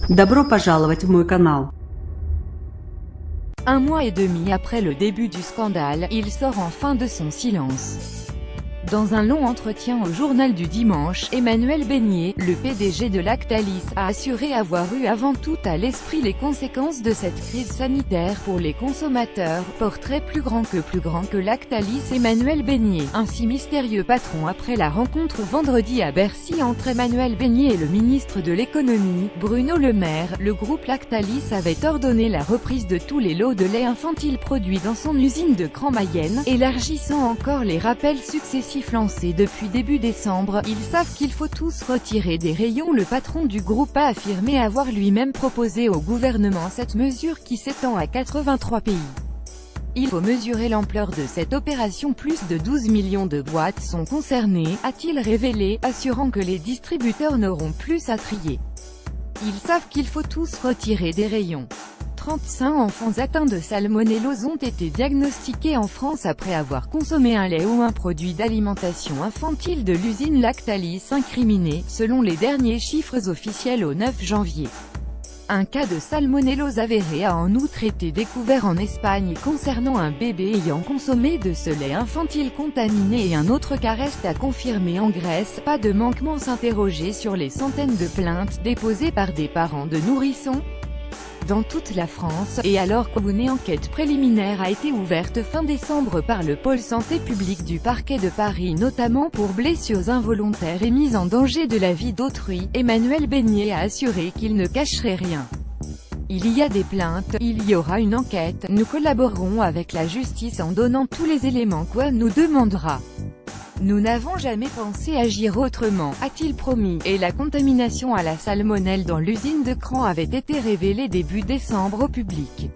Добро пожаловать в мой канал. Un mois et demi après le début du scandale, il sort enfin de son silence. Dans un long entretien au journal du dimanche, Emmanuel Beignet, le PDG de Lactalis, a assuré avoir eu avant tout à l'esprit les conséquences de cette crise sanitaire pour les consommateurs. Portrait plus grand que Lactalis. Emmanuel Beignet, un si mystérieux patron après la rencontre vendredi à Bercy entre Emmanuel Beignet et le ministre de l'économie, Bruno Le Maire. Le groupe Lactalis avait ordonné la reprise de tous les lots de lait infantile produits dans son usine de Grand-Mayenne, élargissant encore les rappels successifs lancés depuis début décembre. Ils savent qu'il faut tous retirer des rayons. Le patron du groupe a affirmé avoir lui-même proposé au gouvernement cette mesure qui s'étend à 83 pays. Il faut mesurer l'ampleur de cette opération. Plus de 12 millions de boîtes sont concernées, a-t-il révélé, assurant que les distributeurs n'auront plus à trier. Ils savent qu'il faut tous retirer des rayons. 35 enfants atteints de salmonellose ont été diagnostiqués en France après avoir consommé un lait ou un produit d'alimentation infantile de l'usine Lactalis incriminée, selon les derniers chiffres officiels au 9 janvier. Un cas de salmonellose avéré a en outre été découvert en Espagne concernant un bébé ayant consommé de ce lait infantile contaminé et un autre cas reste à confirmer en Grèce. Pas de manquement. S'interroger sur les centaines de plaintes déposées par des parents de nourrissons dans toute la France, et alors qu'une enquête préliminaire a été ouverte fin décembre par le pôle santé publique du parquet de Paris notamment pour blessures involontaires et mise en danger de la vie d'autrui, Emmanuel Beignet a assuré qu'il ne cacherait rien. Il y a des plaintes, il y aura une enquête, nous collaborerons avec la justice en donnant tous les éléments quoi nous demandera. Nous n'avons jamais pensé agir autrement, a-t-il promis, et la contamination à la salmonelle dans l'usine de Cran avait été révélée début décembre au public.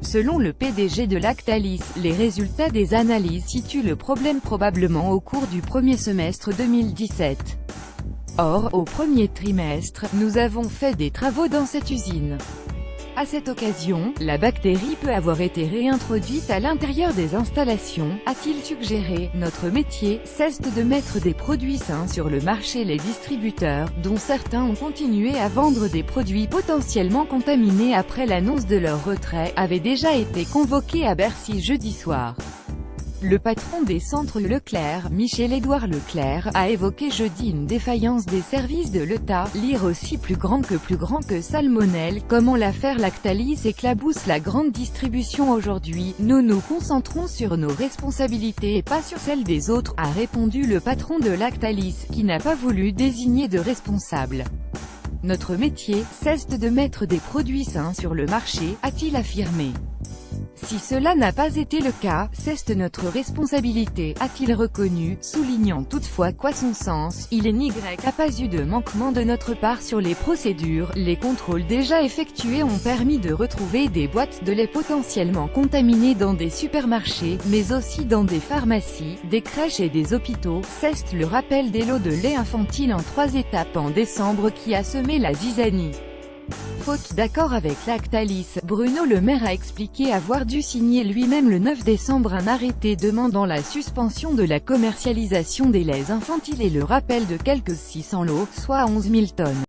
Selon le PDG de Lactalis, les résultats des analyses situent le problème probablement au cours du premier semestre 2017. Or, au premier trimestre, nous avons fait des travaux dans cette usine. À cette occasion, la bactérie peut avoir été réintroduite à l'intérieur des installations, a-t-il suggéré. Notre métier, c'est de mettre des produits sains sur le marché. Les distributeurs, dont certains ont continué à vendre des produits potentiellement contaminés après l'annonce de leur retrait, avaient déjà été convoqués à Bercy jeudi soir. Le patron des centres Leclerc, Michel-Édouard Leclerc, a évoqué jeudi une défaillance des services de l'État. Lire aussi plus grand que Salmonelle, comment l'affaire Lactalis éclabousse la grande distribution aujourd'hui. Nous nous concentrons sur nos responsabilités et pas sur celles des autres, a répondu le patron de Lactalis, qui n'a pas voulu désigner de responsable. Notre métier, c'est de mettre des produits sains sur le marché, a-t-il affirmé. Si cela n'a pas été le cas, c'est notre responsabilité, a-t-il reconnu, soulignant toutefois qu'à son sens, il n'y a pas eu de manquement de notre part sur les procédures. Les contrôles déjà effectués ont permis de retrouver des boîtes de lait potentiellement contaminées dans des supermarchés, mais aussi dans des pharmacies, des crèches et des hôpitaux. C'est le rappel des lots de lait infantile en 3 étapes en décembre qui a semé la zizanie. Faute d'accord avec Lactalis, Bruno Le Maire a expliqué avoir dû signer lui-même le 9 décembre un arrêté demandant la suspension de la commercialisation des laits infantiles et le rappel de quelques 600 lots, soit 11 000 tonnes.